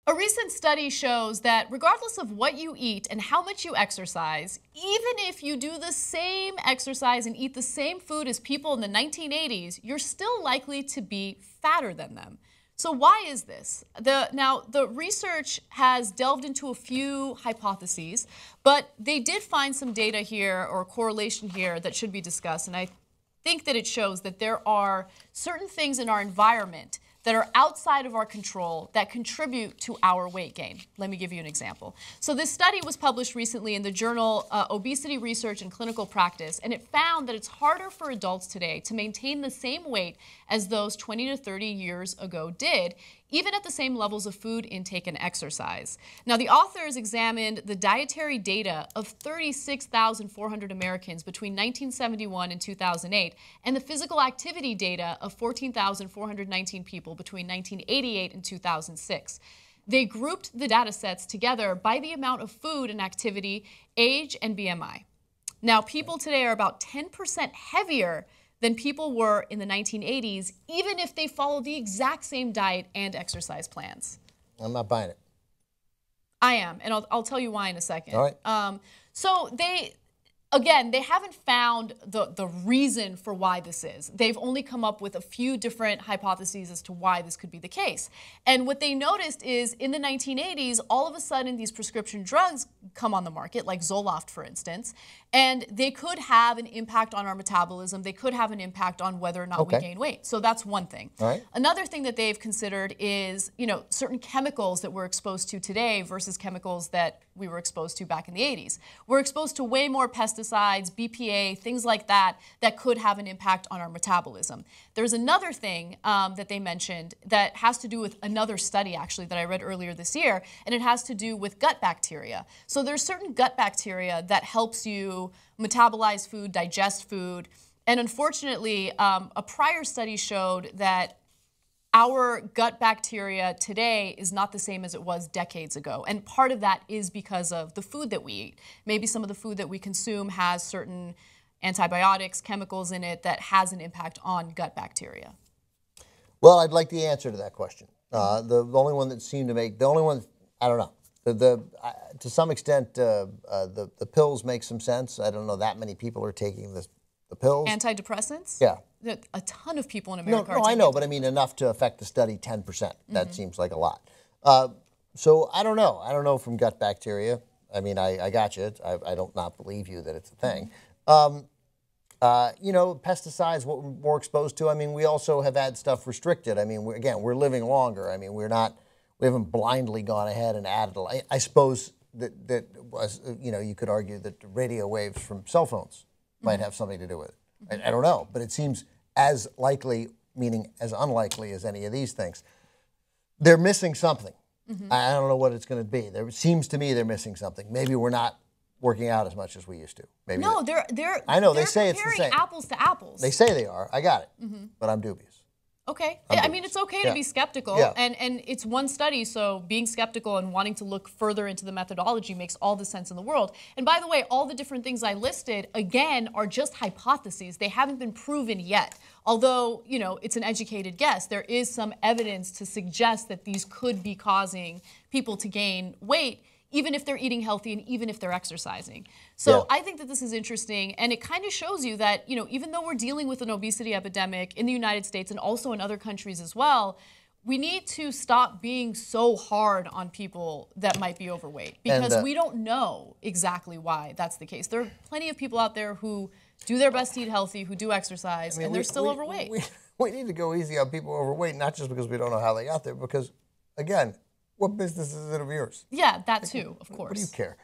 A recent study shows that regardless of what you eat and how much you exercise, even if you do the same exercise and eat the same food as people in the 1980s, you're still likely to be fatter than them. So why is this? Now, the research has delved into a few hypotheses, but they did find some data here or correlation here that should be discussed, and I think that it shows that there are certain things in our environment that are outside of our control that contribute to our weight gain. Let me give you an example. So this study was published recently in the journal Obesity Research and Clinical Practice, and it found that it's harder for adults today to maintain the same weight as those 20 to 30 years ago did, even at the same levels of food intake and exercise. Now, the authors examined the dietary data of 36,400 Americans between 1971 and 2008, and the physical activity data of 14,419 people between 1988 and 2006. They grouped the data sets together by the amount of food and activity, age, and BMI. Now, people today are about 10% heavier than people were in the 1980s, even if they follow the exact same diet and exercise plans. I'm not buying it. I am, and I'll tell you why in a second. All right. So they haven't found the reason for why this is. They've only come up with a few different hypotheses as to why this could be the case. And what they noticed is in the 1980s, all of a sudden these prescription drugs come on the market, like Zoloft, for instance, and they could have an impact on our metabolism. They could have an impact on whether or not we gain weight. So that's one thing. All right. Another thing that they've considered is, certain chemicals that we're exposed to today versus chemicals that we were exposed to back in the 80s. We're exposed to way more pesticides, BPA, things like that, that could have an impact on our metabolism. There's another thing that they mentioned that has to do with another study, actually, that I read earlier this year, and it has to do with gut bacteria. So there's certain gut bacteria that helps you metabolize food, digest food, and unfortunately, a prior study showed that our gut bacteria today is not the same as it was decades ago. And part of that is because of the food that we eat. Maybe some of the food that we consume has certain antibiotics, chemicals in it that has an impact on gut bacteria. Well, I'd like the answer to that question. The only one that seemed to make, the only one, I don't know. To some extent, the pills make some sense. I don't know that many people are taking the pills. Antidepressants? Yeah. A ton of people in America are taking. No, I know, but I mean enough to affect the study 10%. That seems like a lot. So I don't know. I don't know from gut bacteria. I mean, I got you. I don't not believe you that it's a thing. Pesticides, what we're more exposed to. I mean, we also have had stuff restricted. I mean, we're living longer. I mean, we haven't blindly gone ahead and added. I suppose that was, you could argue that the radio waves from cell phones might have something to do with it. I don't know, but it seems as likely, meaning as unlikely as any of these things. They're missing something. I don't know what it's going to be. There seems to me they're missing something. Maybe we're not working out as much as we used to. Maybe no, I know they say it's the same. Apples to apples. They say they are. I got it, but I'm dubious. Okay. I mean, it's okay to be skeptical, and it's one study, so being skeptical and wanting to look further into the methodology makes all the sense in the world. And by the way, all the different things I listed, again, are just hypotheses. They haven't been proven yet. Although, it's an educated guess, there is some evidence to suggest that these could be causing people to gain weight, even if they're eating healthy and even if they're exercising. So I think that this is interesting, and it kind of shows you that, even though we're dealing with an obesity epidemic in the United States and also in other countries as well, we need to stop being so hard on people that might be overweight, because we don't know exactly why that's the case. There are plenty of people out there who do their best to eat healthy, who do exercise, and they're still overweight. We need to go easy on people overweight, not just because we don't know how they got there, because, again, what business is it of yours? Yeah, that too, of course. What do you care?